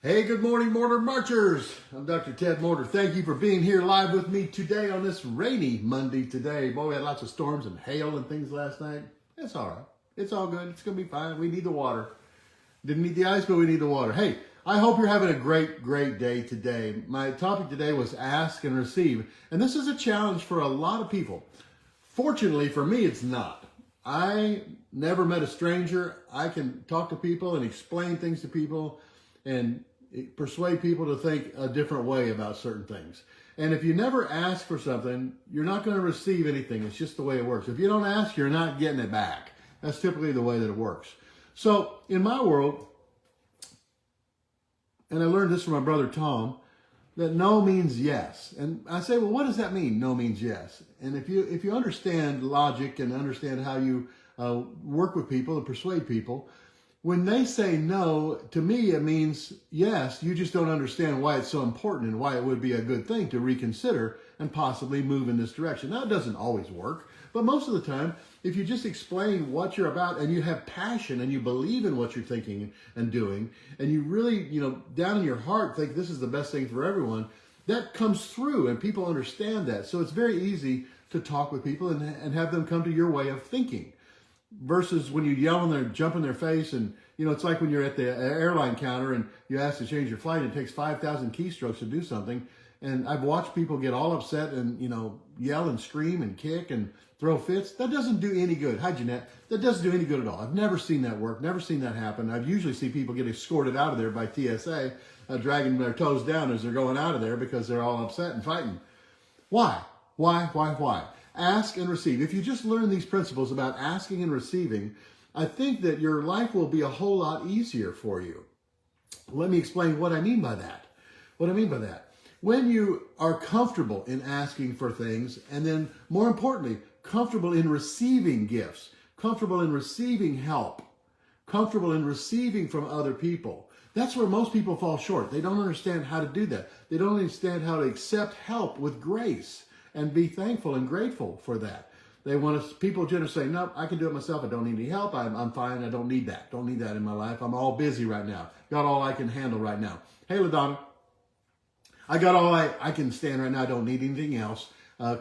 Hey, good morning, Morter Marchers. I'm Dr. Ted Morter. Thank you for being here live with me today on this rainy Monday today. Boy, we had lots of storms and hail and things last night. It's all right. It's all good. It's going to be fine. We need the water. Didn't need the ice, but we need the water. Hey, I hope you're having a great day today. My topic today was ask and receive. And this is a challenge for a lot of people. Fortunately for me, it's not. I never met a stranger. I can talk to people and explain things to people and persuade people to think a different way about certain things. And if you never ask for something, you're not going to receive anything. It's just the way it works. If you don't ask, you're not getting it back. That's typically the way that it works. So in my world, and I learned this from my brother Tom, that no means yes. And I say, well, what does that mean? No means yes. And if you understand logic and understand how you work with people and persuade people, when they say no, to me, it means yes. You just don't understand why it's so important and why it would be a good thing to reconsider and possibly move in this direction. Now, it doesn't always work, but most of the time, if you just explain what you're about and you have passion and you believe in what you're thinking and doing, and you really, down in your heart think this is the best thing for everyone, that comes through and people understand that. So it's very easy to talk with people and have them come to your way of thinking. Versus when you yell and they jump in their face, and it's like when you're at the airline counter and you ask to change your flight and it takes 5,000 keystrokes to do something. And I've watched people get all upset and yell and scream and kick and throw fits. That doesn't do any good. Hi, Jeanette. That doesn't do any good at all. I've never seen that work. Never seen that happen. I've usually seen people get escorted out of there by TSA, dragging their toes down as they're going out of there because they're all upset and fighting. Why? Why? Ask and receive. If you just learn these principles about asking and receiving, I think that your life will be a whole lot easier for you. Let me explain what I mean by that. When you are comfortable in asking for things, and then more importantly, comfortable in receiving gifts, comfortable in receiving help, comfortable in receiving from other people, that's where most people fall short. They don't understand how to do that. They don't understand how to accept help with grace and be thankful and grateful for that. They want us, people generally say, no, I can do it myself. I don't need any help. I'm fine. I don't need that. Don't need that in my life. I'm all busy right now. Got all I can handle right now. Hey, LaDonna, I got all I can stand right now. I don't need anything else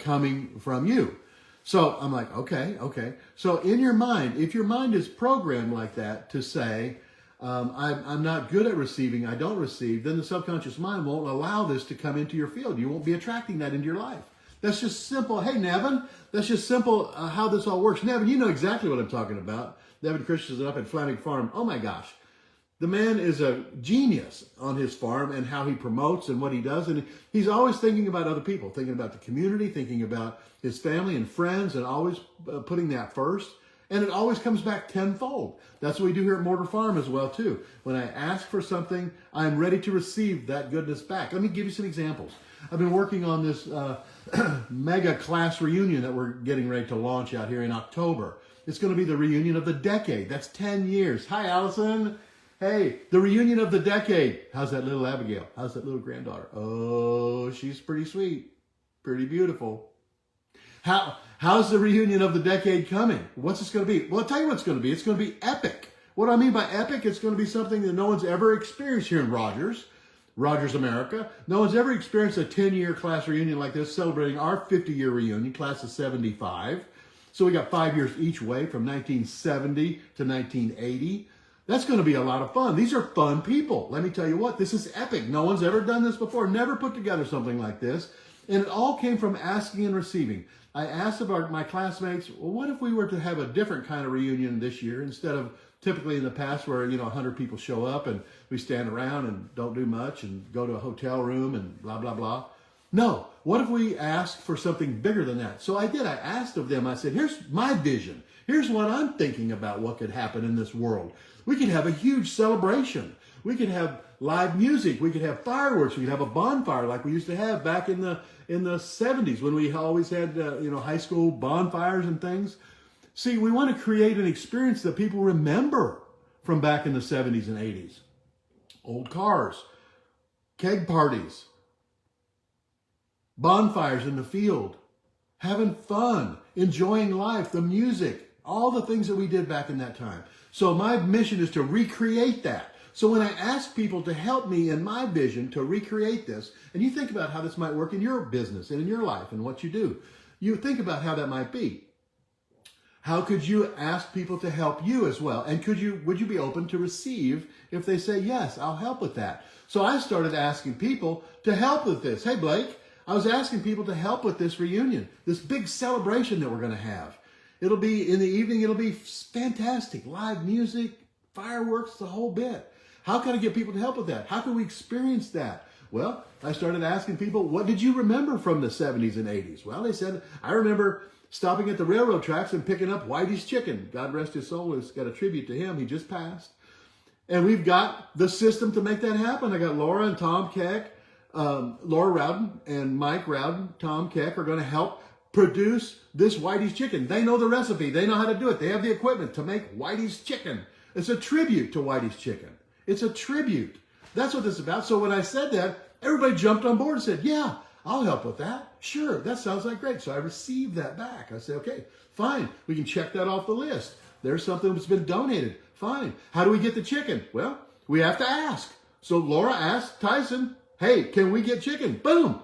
coming from you. So I'm like, okay. So in your mind, if your mind is programmed like that to say, I'm not good at receiving, I don't receive, then the subconscious mind won't allow this to come into your field. You won't be attracting that into your life. That's just simple. Hey, Nevin, that's just simple how this all works. Nevin, you know exactly what I'm talking about. Nevin Christensen up at Fleming Farm. Oh, my gosh. The man is a genius on his farm and how he promotes and what he does. And he's always thinking about other people, thinking about the community, thinking about his family and friends, and always putting that first. And it always comes back tenfold. That's what we do here at Morter Farm as well, too. When I ask for something, I'm ready to receive that goodness back. Let me give you some examples. I've been working on this mega class reunion that we're getting ready to launch out here in October. It's going to be the reunion of the decade. That's 10 years. Hi, Allison. Hey, the reunion of the decade. How's that little Abigail? How's that little granddaughter? Oh, she's pretty sweet. Pretty beautiful. How's the reunion of the decade coming? What's this going to be? Well, I'll tell you what it's going to be. It's going to be epic. What do I mean by epic? It's going to be something that no one's ever experienced here in Rogers, America. No one's ever experienced a 10-year class reunion like this, celebrating our 50-year reunion, class of 75. So we got 5 years each way from 1970 to 1980. That's going to be a lot of fun. These are fun people. Let me tell you what, this is epic. No one's ever done this before, never put together something like this. And it all came from asking and receiving. I asked about my classmates, well, what if we were to have a different kind of reunion this year instead of typically in the past where, 100 people show up and we stand around and don't do much and go to a hotel room and blah, blah, blah. No, what if we asked for something bigger than that? So I did. I asked of them, I said, here's my vision. Here's what I'm thinking about what could happen in this world. We could have a huge celebration. We could have live music. We could have fireworks. We could have a bonfire like we used to have back in the 70s when we always had, high school bonfires and things. See, we want to create an experience that people remember from back in the 70s and 80s. Old cars, keg parties, bonfires in the field, having fun, enjoying life, the music, all the things that we did back in that time. So my mission is to recreate that. So when I ask people to help me in my vision to recreate this, and you think about how this might work in your business and in your life and what you do, you think about how that might be. How could you ask people to help you as well? And would you be open to receive if they say, yes, I'll help with that? So I started asking people to help with this. Hey, Blake, I was asking people to help with this reunion, this big celebration that we're going to have. It'll be in the evening. It'll be fantastic. Live music, fireworks, the whole bit. How can I get people to help with that? How can we experience that? Well, I started asking people, what did you remember from the 70s and 80s? Well, they said, I remember stopping at the railroad tracks and picking up Whitey's Chicken. God rest his soul, has got a tribute to him. He just passed. And we've got the system to make that happen. I got Laura and Tom Keck, Laura Rowden and Mike Rowden, Tom Keck are going to help produce this Whitey's Chicken. They know the recipe. They know how to do it. They have the equipment to make Whitey's Chicken. It's a tribute to Whitey's Chicken. It's a tribute. That's what this is about. So when I said that, everybody jumped on board and said, yeah, I'll help with that. Sure, that sounds like great. So I received that back. I said, okay, fine. We can check that off the list. There's something that's been donated. Fine. How do we get the chicken? Well, we have to ask. So Laura asked Tyson, hey, can we get chicken? Boom.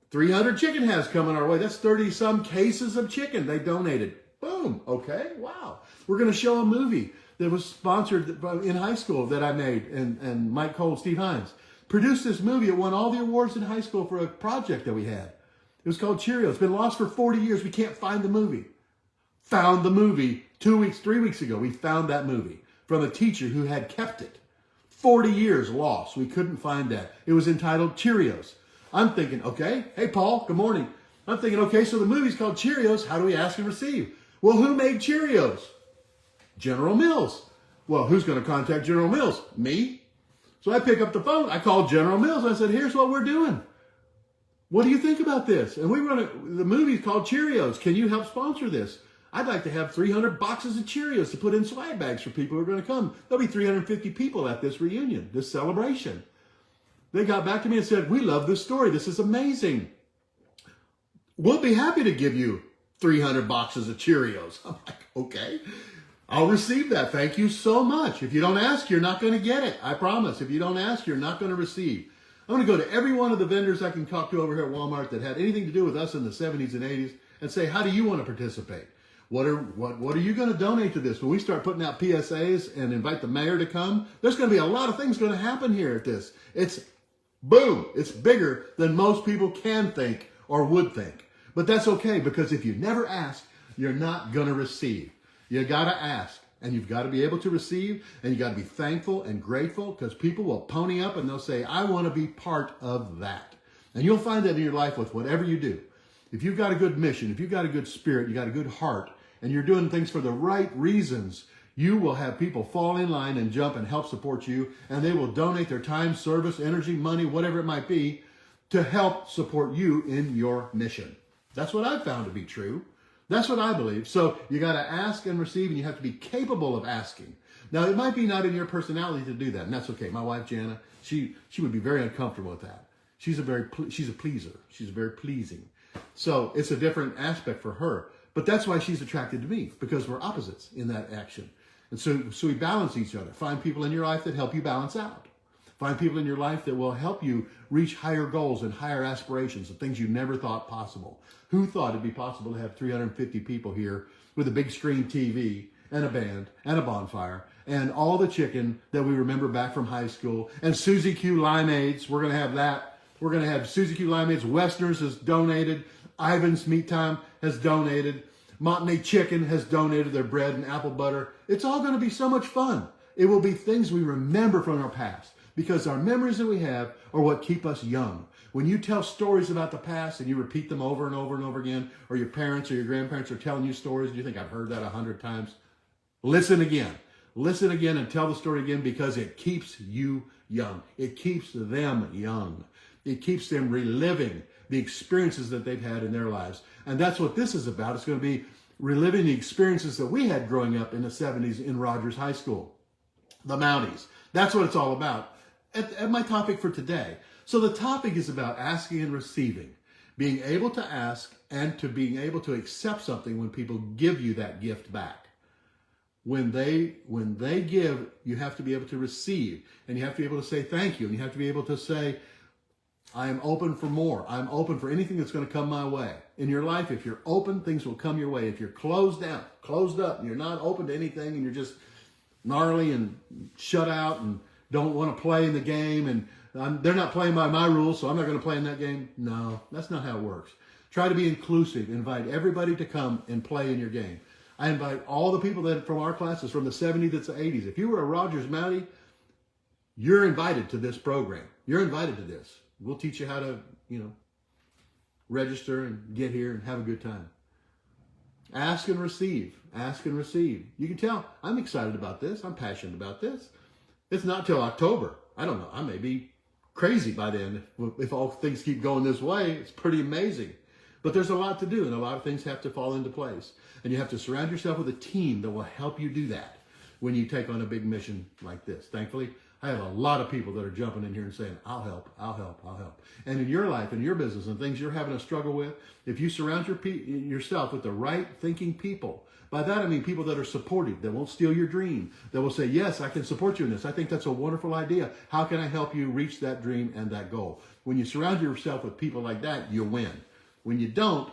300 chicken has coming our way. That's 30-some cases of chicken they donated. Boom. Okay. Wow. We're going to show a movie that was sponsored in high school that I made, and Mike Cole, Steve Hines produced this movie. It won all the awards in high school for a project that we had. It was called Cheerios. It's been lost for 40 years. We can't find the movie. Found the movie 3 weeks ago. We found that movie from a teacher who had kept it. 40 years lost. We couldn't find that. It was entitled Cheerios. I'm thinking, okay, hey, Paul, good morning. I'm thinking, okay, so the movie's called Cheerios. How do we ask and receive? Well, who made Cheerios? General Mills. Well, who's going to contact General Mills? Me. So I pick up the phone. I called General Mills. I said, here's what we're doing. What do you think about this? And the movie's called Cheerios. Can you help sponsor this? I'd like to have 300 boxes of Cheerios to put in swag bags for people who are going to come. There'll be 350 people at this reunion, this celebration. They got back to me and said, we love this story. This is amazing. We'll be happy to give you 300 boxes of Cheerios. I'm like, okay, I'll receive that. Thank you so much. If you don't ask, you're not going to get it. I promise. If you don't ask, you're not going to receive. I'm going to go to every one of the vendors I can talk to over here at Walmart that had anything to do with us in the 70s and 80s and say, how do you want to participate? What are you going to donate to this? When we start putting out PSAs and invite the mayor to come, there's going to be a lot of things going to happen here at this. It's boom. It's bigger than most people can think or would think. But that's okay, because if you never ask, you're not going to receive. You got to ask, and you've got to be able to receive, and you got to be thankful and grateful, because people will pony up and they'll say, I want to be part of that. And you'll find that in your life with whatever you do. If you've got a good mission, if you've got a good spirit, you got a good heart, and you're doing things for the right reasons, you will have people fall in line and jump and help support you, and they will donate their time, service, energy, money, whatever it might be, to help support you in your mission. That's what I've found to be true. That's what I believe. So you got to ask and receive, and you have to be capable of asking. Now, it might be not in your personality to do that, and that's okay. My wife, Jana, she would be very uncomfortable with that. She's a pleaser. She's very pleasing. So it's a different aspect for her. But that's why she's attracted to me, because we're opposites in that action. And so we balance each other. Find people in your life that help you balance out. Find people in your life that will help you reach higher goals and higher aspirations and things you never thought possible. Who thought it'd be possible to have 350 people here with a big screen TV and a band and a bonfire and all the chicken that we remember back from high school, and Suzy Q limeades? We're going to have that. We're going to have Suzy Q limeades. Westerners has donated. Ivan's Meat Time has donated. Montenay Chicken has donated their bread and apple butter. It's all going to be so much fun. It will be things we remember from our past, because our memories that we have are what keep us young. When you tell stories about the past and you repeat them over and over and over again, or your parents or your grandparents are telling you stories and you think, I've heard that 100 times, listen again. Listen again and tell the story again, because it keeps you young. It keeps them young. It keeps them reliving the experiences that they've had in their lives. And that's what this is about. It's going to be reliving the experiences that we had growing up in the 70s in Rogers High School. The Mounties. That's what it's all about. At my topic for today. So the topic is about asking and receiving. Being able to ask and to being able to accept something when people give you that gift back. When they give, you have to be able to receive, and you have to be able to say thank you, and you have to be able to say, I am open for more. I'm open for anything that's going to come my way. In your life, if you're open, things will come your way. If you're closed down, closed up, and you're not open to anything, and you're just gnarly and shut out and don't want to play in the game, and they're not playing by my rules, so I'm not going to play in that game. No, that's not how it works. Try to be inclusive. Invite everybody to come and play in your game. I invite all the people that from our classes from the 70s to the 80s. If you were a Rogers Mountie, you're invited to this program. You're invited to this. We'll teach you how to, register and get here and have a good time. Ask and receive. Ask and receive. You can tell I'm excited about this. I'm passionate about this. It's not till October. I don't know. I may be crazy by then. If all things keep going this way, it's pretty amazing. But there's a lot to do, and a lot of things have to fall into place. And you have to surround yourself with a team that will help you do that when you take on a big mission like this. Thankfully, I have a lot of people that are jumping in here and saying, I'll help, I'll help, I'll help. And in your life, in your business, and things you're having a struggle with, if you surround yourself with the right thinking people, by that I mean people that are supportive, that won't steal your dream, that will say, yes, I can support you in this. I think that's a wonderful idea. How can I help you reach that dream and that goal? When you surround yourself with people like that, you win. When you don't,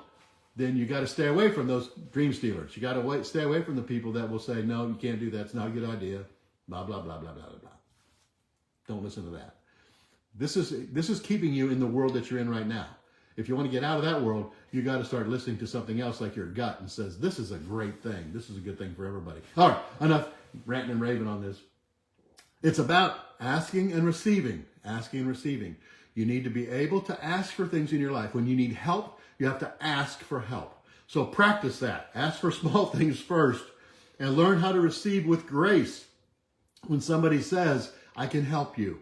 then you got to stay away from those dream stealers. You got to stay away from the people that will say, no, you can't do that. It's not a good idea. Blah, blah, blah, blah, blah, blah. Don't listen to that. This is keeping you in the world that you're in right now. If you want to get out of that world, you got to start listening to something else like your gut and says, this is a great thing. This is a good thing for everybody. All right, enough ranting and raving on this. It's about asking and receiving. Asking and receiving. You need to be able to ask for things in your life. When you need help, you have to ask for help. So practice that. Ask for small things first and learn how to receive with grace. When somebody says, I can help you.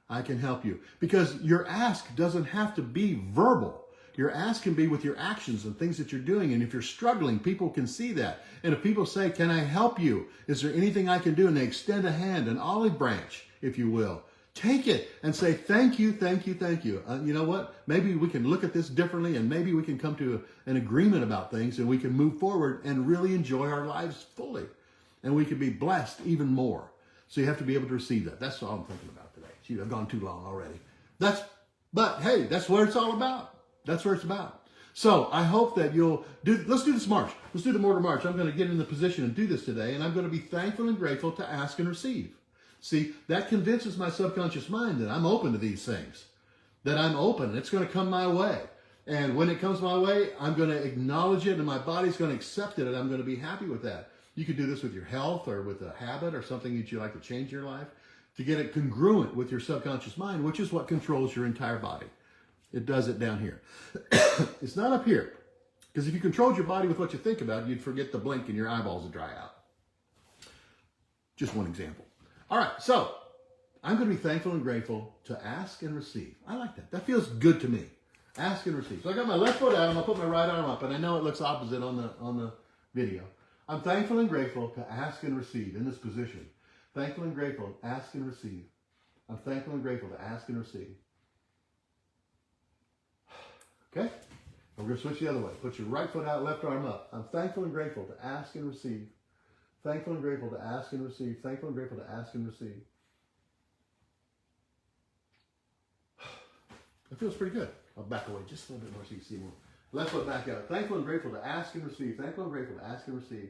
I can help you. Because your ask doesn't have to be verbal. Your ask can be with your actions and things that you're doing. And if you're struggling, people can see that. And if people say, can I help you? Is there anything I can do? And they extend a hand, an olive branch, if you will. Take it and say, thank you, thank you, thank you. You know what? Maybe we can look at this differently, and maybe we can come to an agreement about things, and we can move forward and really enjoy our lives fully. And we can be blessed even more. So you have to be able to receive that. That's all I'm thinking about today. Gee, I've gone too long already. But hey, that's what it's all about. That's what it's about. So I hope that let's do this march. Let's do the Morter March. I'm going to get in the position and do this today, and I'm going to be thankful and grateful to ask and receive. See, that convinces my subconscious mind that I'm open to these things, that I'm open. It's going to come my way. And when it comes my way, I'm going to acknowledge it, and my body's going to accept it, and I'm going to be happy with that. You could do this with your health or with a habit or something that you like to change in your life to get it congruent with your subconscious mind, which is what controls your entire body. It does it down here. It's not up here. Because if you controlled your body with what you think about, you'd forget to blink and your eyeballs would dry out. Just one example. All right, so I'm going to be thankful and grateful to ask and receive. I like that. That feels good to me. Ask and receive. So I got my left foot out and I'll put my right arm up, and I know it looks opposite on the video. I'm thankful and grateful to ask and receive in this position. Thankful and grateful, ask and receive. I'm thankful and grateful to ask and receive. Okay? We're going to switch the other way. Put your right foot out, left arm up. I'm thankful and grateful to ask and receive. Thankful and grateful to ask and receive. Thankful and grateful to ask and receive. That feels pretty good. I'll back away just a little bit more so you can see more. Left foot back out. Thankful and grateful to ask and receive. Thankful and grateful to ask and receive.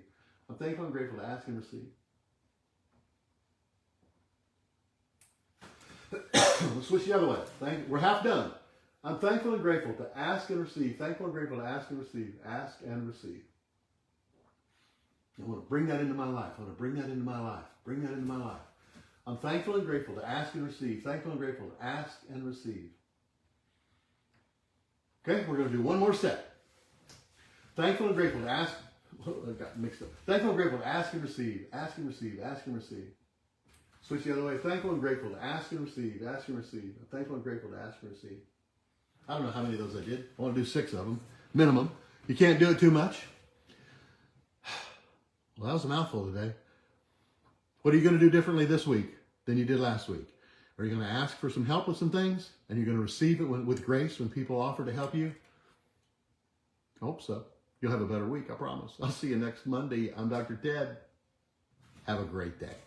I'm thankful and grateful to ask and receive. Let's switch the other way. We're half done. I'm thankful and grateful to ask and receive. Thankful and grateful to ask and receive. Ask and receive. I want to bring that into my life. I want to bring that into my life. Bring that into my life. I'm thankful and grateful to ask and receive. Thankful and grateful to ask and receive. Okay, we're going to do one more set. Thankful and grateful to ask. I got mixed up. Thankful and grateful to ask and receive. Ask and receive. Ask and receive. Switch the other way. Thankful and grateful to ask and receive. Ask and receive. I'm thankful and grateful to ask and receive. I don't know how many of those I did. I want to do 6 of them. Minimum. You can't do it too much. Well, that was a mouthful today. What are you going to do differently this week than you did last week? Are you going to ask for some help with some things? And you're going to receive it with grace when people offer to help you? I hope so. You'll have a better week, I promise. I'll see you next Monday. I'm Dr. Ted. Have a great day.